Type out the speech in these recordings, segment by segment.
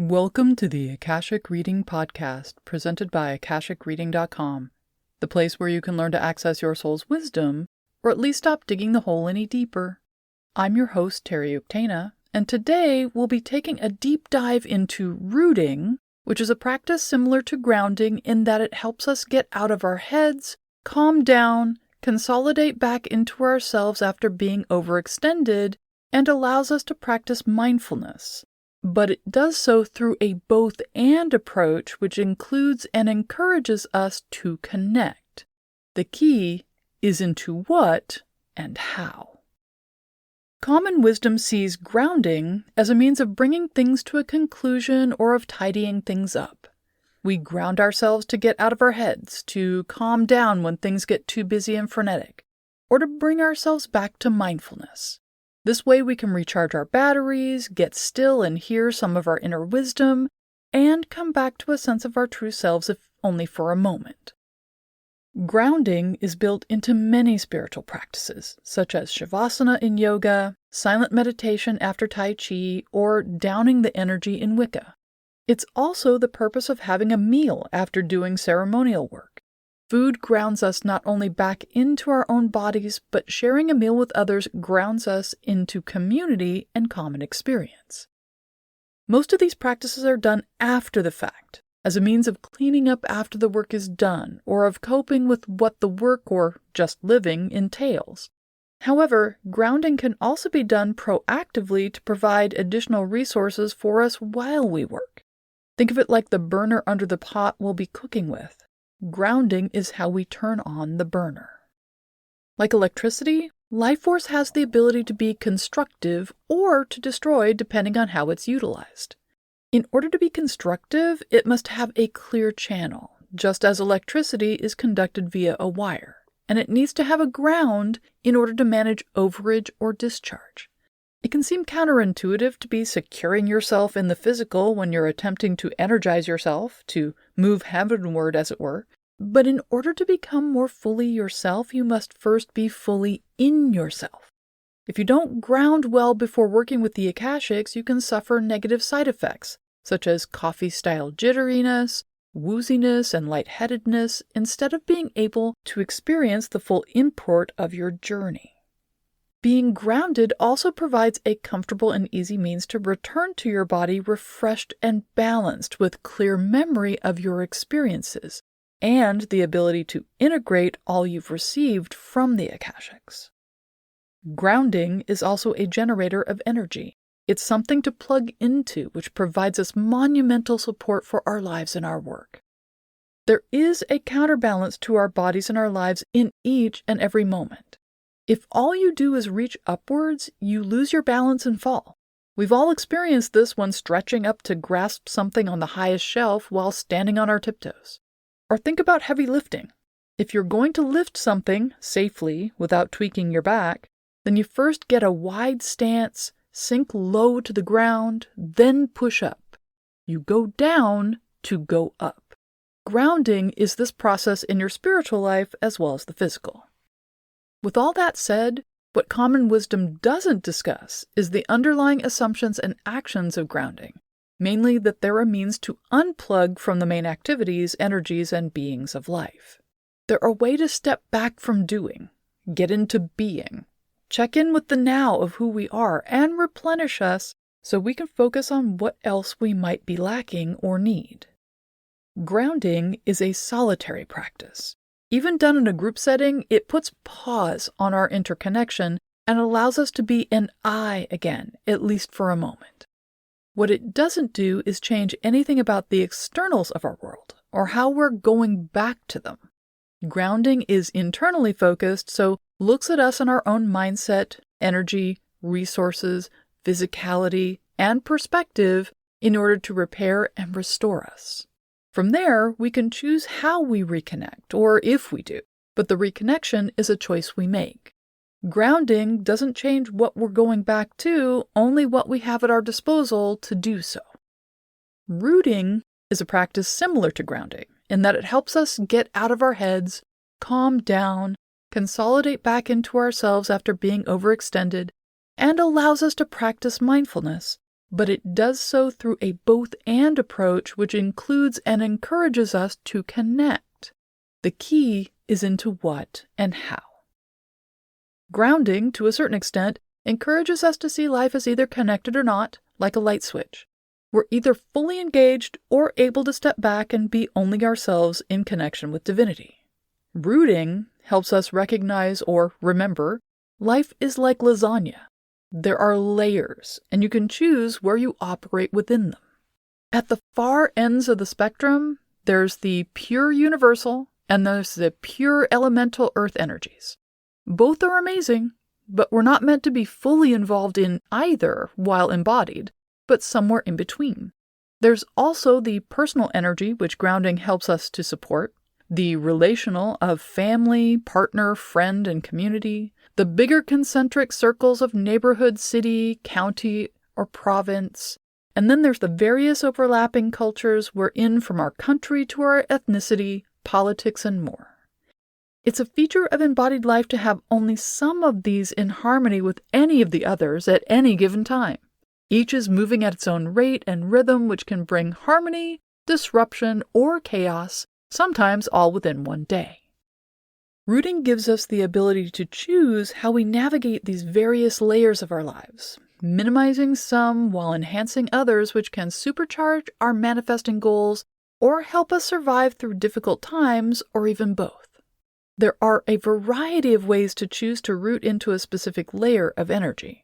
Welcome to the Akashic Reading Podcast, presented by AkashicReading.com, the place where you can learn to access your soul's wisdom, or at least stop digging the hole any deeper. I'm your host, Terry Uktana, and today we'll be taking a deep dive into rooting, which is a practice similar to grounding in that it helps us get out of our heads, calm down, consolidate back into ourselves after being overextended, and allows us to practice mindfulness. But it does so through a both-and approach, which includes and encourages us to connect. The key is into what and how. Common wisdom sees grounding as a means of bringing things to a conclusion or of tidying things up. We ground ourselves to get out of our heads, to calm down when things get too busy and frenetic, or to bring ourselves back to mindfulness. This way we can recharge our batteries, get still and hear some of our inner wisdom, and come back to a sense of our true selves if only for a moment. Grounding is built into many spiritual practices, such as Shavasana in yoga, silent meditation after Tai Chi, or downing the energy in Wicca. It's also the purpose of having a meal after doing ceremonial work. Food grounds us not only back into our own bodies, but sharing a meal with others grounds us into community and common experience. Most of these practices are done after the fact, as a means of cleaning up after the work is done, or of coping with what the work or just living entails. However, grounding can also be done proactively to provide additional resources for us while we work. Think of it like the burner under the pot we'll be cooking with. Grounding is how we turn on the burner. Like electricity, life force has the ability to be constructive or to destroy depending on how it's utilized. In order to be constructive, it must have a clear channel, just as electricity is conducted via a wire, and it needs to have a ground in order to manage overage or discharge. It can seem counterintuitive to be securing yourself in the physical when you're attempting to energize yourself, to move heavenward as it were, but in order to become more fully yourself, you must first be fully in yourself. If you don't ground well before working with the Akashics, you can suffer negative side effects, such as coffee-style jitteriness, wooziness, and lightheadedness, instead of being able to experience the full import of your journey. Being grounded also provides a comfortable and easy means to return to your body refreshed and balanced with clear memory of your experiences and the ability to integrate all you've received from the Akashics. Grounding is also a generator of energy. It's something to plug into, which provides us monumental support for our lives and our work. There is a counterbalance to our bodies and our lives in each and every moment. If all you do is reach upwards, you lose your balance and fall. We've all experienced this when stretching up to grasp something on the highest shelf while standing on our tiptoes. Or think about heavy lifting. If you're going to lift something safely without tweaking your back, then you first get a wide stance, sink low to the ground, then push up. You go down to go up. Grounding is this process in your spiritual life as well as the physical. With all that said, what common wisdom doesn't discuss is the underlying assumptions and actions of grounding, mainly that they're a means to unplug from the main activities, energies, and beings of life. They're a way to step back from doing, get into being, check in with the now of who we are, and replenish us so we can focus on what else we might be lacking or need. Grounding is a solitary practice. Even done in a group setting, it puts pause on our interconnection and allows us to be an I again, at least for a moment. What it doesn't do is change anything about the externals of our world or how we're going back to them. Grounding is internally focused, so looks at us and our own mindset, energy, resources, physicality, and perspective in order to repair and restore us. From there, we can choose how we reconnect, or if we do, but the reconnection is a choice we make. Grounding doesn't change what we're going back to, only what we have at our disposal to do so. Rooting is a practice similar to grounding, in that it helps us get out of our heads, calm down, consolidate back into ourselves after being overextended, and allows us to practice mindfulness, but it does so through a both-and approach, which includes and encourages us to connect. The key is into what and how. Grounding, to a certain extent, encourages us to see life as either connected or not, like a light switch. We're either fully engaged or able to step back and be only ourselves in connection with divinity. Rooting helps us recognize or remember life is like lasagna. There are layers, and you can choose where you operate within them. At the far ends of the spectrum, there's the pure universal and there's the pure elemental earth energies. Both are amazing, but we're not meant to be fully involved in either while embodied, but somewhere in between. There's also the personal energy, which grounding helps us to support, the relational of family, partner, friend, and community, the bigger concentric circles of neighborhood, city, county, or province, and then there's the various overlapping cultures we're in, from our country to our ethnicity, politics, and more. It's a feature of embodied life to have only some of these in harmony with any of the others at any given time. Each is moving at its own rate and rhythm, which can bring harmony, disruption, or chaos, sometimes all within one day. Rooting gives us the ability to choose how we navigate these various layers of our lives, minimizing some while enhancing others, which can supercharge our manifesting goals or help us survive through difficult times, or even both. There are a variety of ways to choose to root into a specific layer of energy.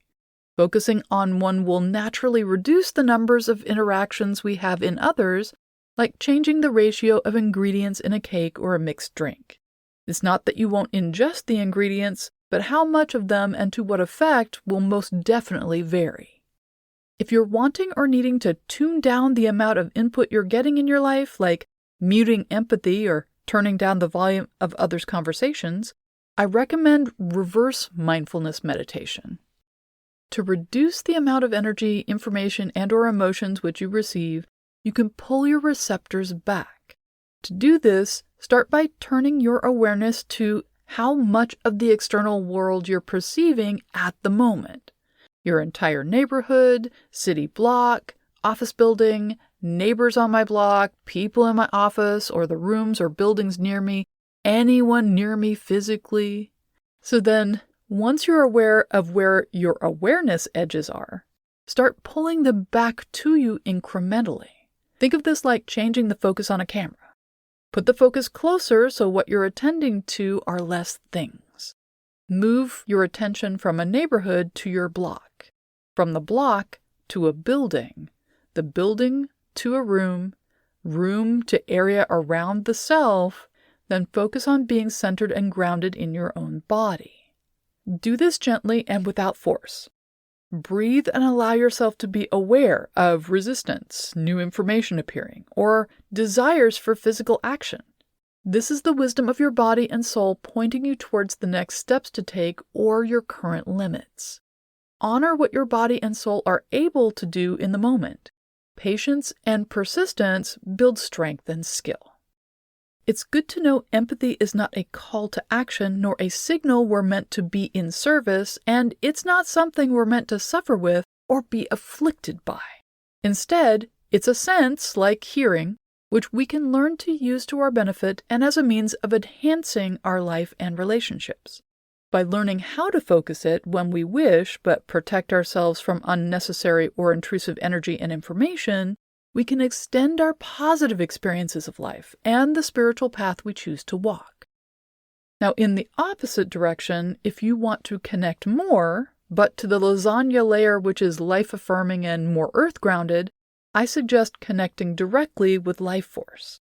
Focusing on one will naturally reduce the numbers of interactions we have in others, like changing the ratio of ingredients in a cake or a mixed drink. It's not that you won't ingest the ingredients, but how much of them and to what effect will most definitely vary. If you're wanting or needing to tune down the amount of input you're getting in your life, like muting empathy or turning down the volume of others' conversations, I recommend reverse mindfulness meditation. To reduce the amount of energy, information, and/or emotions which you receive, you can pull your receptors back. To do this, start by turning your awareness to how much of the external world you're perceiving at the moment. Your entire neighborhood, city block, office building, neighbors on my block, people in my office, or the rooms or buildings near me, anyone near me physically. So then, once you're aware of where your awareness edges are, start pulling them back to you incrementally. Think of this like changing the focus on a camera. Put the focus closer so what you're attending to are less things. Move your attention from a neighborhood to your block, from the block to a building, the building to a room, room to area around the self, then focus on being centered and grounded in your own body. Do this gently and without force. Breathe and allow yourself to be aware of resistance, new information appearing, or desires for physical action. This is the wisdom of your body and soul pointing you towards the next steps to take or your current limits. Honor what your body and soul are able to do in the moment. Patience and persistence build strength and skill. It's good to know empathy is not a call to action nor a signal we're meant to be in service, and it's not something we're meant to suffer with or be afflicted by. Instead, it's a sense, like hearing, which we can learn to use to our benefit and as a means of enhancing our life and relationships. By learning how to focus it when we wish but protect ourselves from unnecessary or intrusive energy and information, we can extend our positive experiences of life and the spiritual path we choose to walk. Now, in the opposite direction, if you want to connect more, but to the lasagna layer which is life-affirming and more earth-grounded, I suggest connecting directly with life force.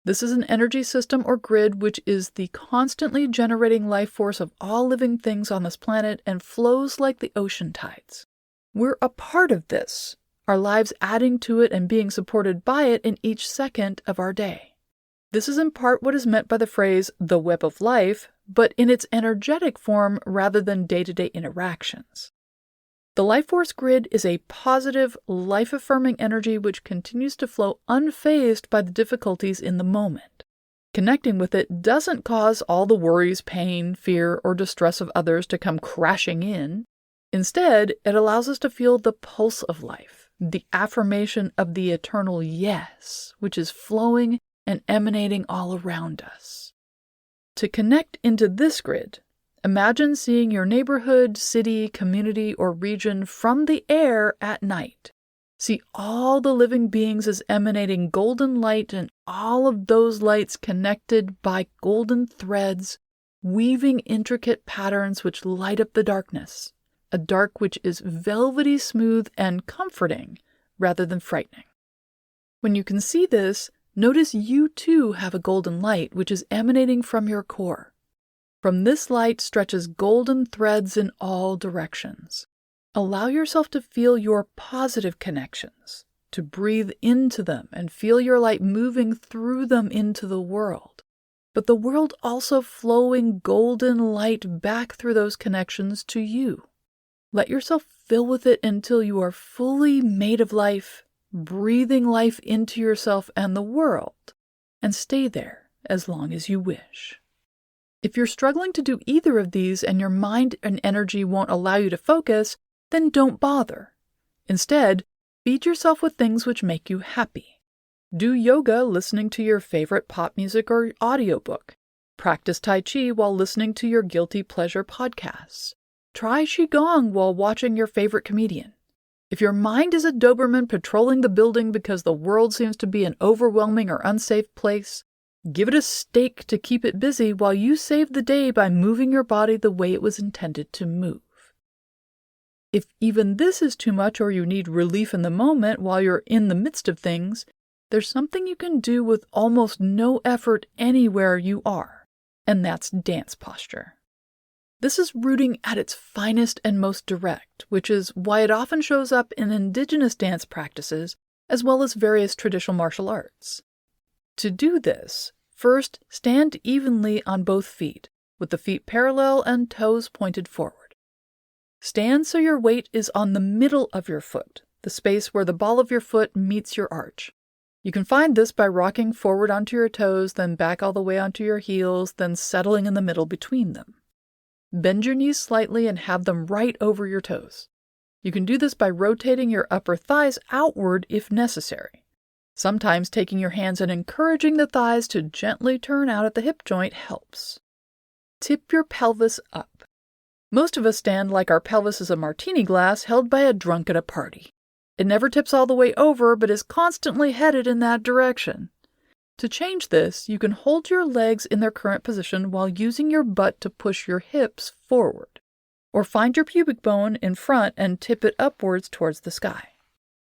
This is an energy system or grid which is the constantly generating life force of all living things on this planet and flows like the ocean tides. We're a part of this, our lives adding to it and being supported by it in each second of our day. This is in part what is meant by the phrase, the web of life, but in its energetic form rather than day-to-day interactions. The life force grid is a positive, life-affirming energy which continues to flow unfazed by the difficulties in the moment. Connecting with it doesn't cause all the worries, pain, fear, or distress of others to come crashing in. Instead, it allows us to feel the pulse of life. the affirmation of the eternal yes, which is flowing and emanating all around us. To connect into this grid, imagine seeing your neighborhood, city, community, or region from the air at night. See all the living beings as emanating golden light, and all of those lights connected by golden threads, weaving intricate patterns which light up the darkness, a dark which is velvety smooth and comforting rather than frightening. When you can see this, notice you too have a golden light which is emanating from your core. From this light stretches golden threads in all directions. Allow yourself to feel your positive connections, to breathe into them and feel your light moving through them into the world. But the world also flowing golden light back through those connections to you. Let yourself fill with it until you are fully made of life, breathing life into yourself and the world, and stay there as long as you wish. If you're struggling to do either of these and your mind and energy won't allow you to focus, then don't bother. Instead, feed yourself with things which make you happy. Do yoga listening to your favorite pop music or audiobook. Practice Tai Chi while listening to your guilty pleasure podcasts. Try Qigong while watching your favorite comedian. If your mind is a Doberman patrolling the building because the world seems to be an overwhelming or unsafe place, give it a stake to keep it busy while you save the day by moving your body the way it was intended to move. If even this is too much or you need relief in the moment while you're in the midst of things, there's something you can do with almost no effort anywhere you are, and that's dance posture. This is rooting at its finest and most direct, which is why it often shows up in indigenous dance practices as well as various traditional martial arts. To do this, first stand evenly on both feet, with the feet parallel and toes pointed forward. Stand so your weight is on the middle of your foot, the space where the ball of your foot meets your arch. You can find this by rocking forward onto your toes, then back all the way onto your heels, then settling in the middle between them. Bend your knees slightly and have them right over your toes. You can do this by rotating your upper thighs outward if necessary. Sometimes taking your hands and encouraging the thighs to gently turn out at the hip joint helps. Tip your pelvis up. Most of us stand like our pelvis is a martini glass held by a drunk at a party. It never tips all the way over, but is constantly headed in that direction. To change this, you can hold your legs in their current position while using your butt to push your hips forward. Or find your pubic bone in front and tip it upwards towards the sky.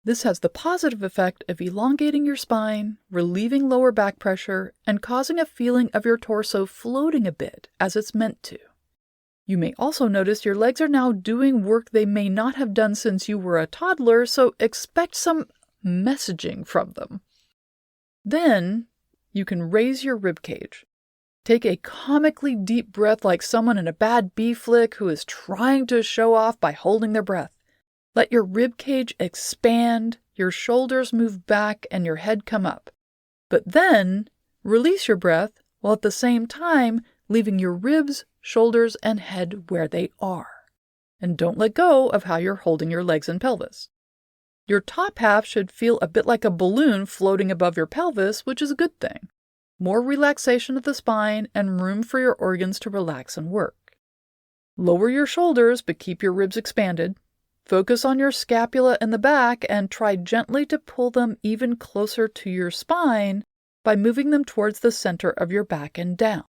This has the positive effect of elongating your spine, relieving lower back pressure, and causing a feeling of your torso floating a bit, as it's meant to. You may also notice your legs are now doing work they may not have done since you were a toddler, so expect some messaging from them. Then, you can raise your ribcage. Take a comically deep breath like someone in a bad B flick who is trying to show off by holding their breath. Let your ribcage expand, your shoulders move back, and your head come up. But then, release your breath while at the same time leaving your ribs, shoulders, and head where they are. And don't let go of how you're holding your legs and pelvis. Your top half should feel a bit like a balloon floating above your pelvis, which is a good thing. More relaxation of the spine and room for your organs to relax and work. Lower your shoulders, but keep your ribs expanded. Focus on your scapula and the back and try gently to pull them even closer to your spine by moving them towards the center of your back and down.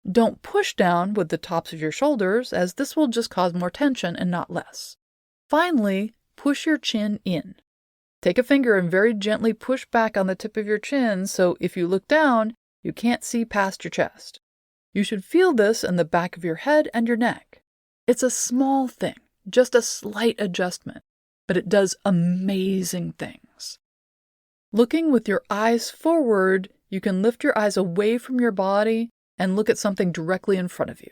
Don't push down with the tops of your shoulders, as this will just cause more tension and not less. Finally, push your chin in. Take a finger and very gently push back on the tip of your chin so if you look down, you can't see past your chest. You should feel this in the back of your head and your neck. It's a small thing, just a slight adjustment, but it does amazing things. Looking with your eyes forward, you can lift your eyes away from your body and look at something directly in front of you.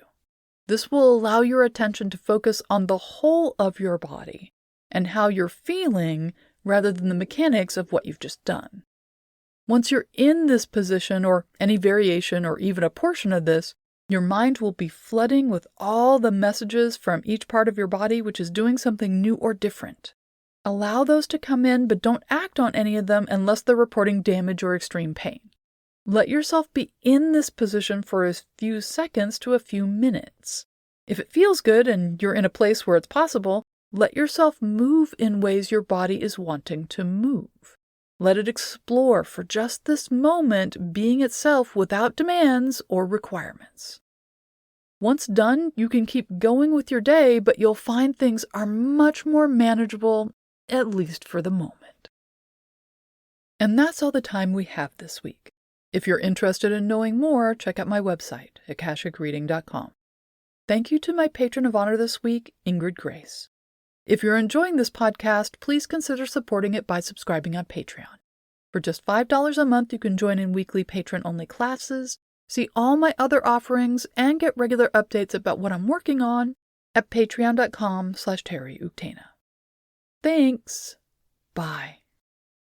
This will allow your attention to focus on the whole of your body and how you're feeling rather than the mechanics of what you've just done. Once you're in this position or any variation or even a portion of this, your mind will be flooding with all the messages from each part of your body which is doing something new or different. Allow those to come in, but don't act on any of them unless they're reporting damage or extreme pain. Let yourself be in this position for a few seconds to a few minutes. If it feels good and you're in a place where it's possible, let yourself move in ways your body is wanting to move. Let it explore for just this moment, being itself without demands or requirements. Once done, you can keep going with your day, but you'll find things are much more manageable, at least for the moment. And that's all the time we have this week. If you're interested in knowing more, check out my website, akashicreading.com. Thank you to my patron of honor this week, Ingrid Grace. If you're enjoying this podcast, please consider supporting it by subscribing on Patreon. For just $5 a month, you can join in weekly patron-only classes, see all my other offerings, and get regular updates about what I'm working on at patreon.com/terryuktana. Thanks. Bye.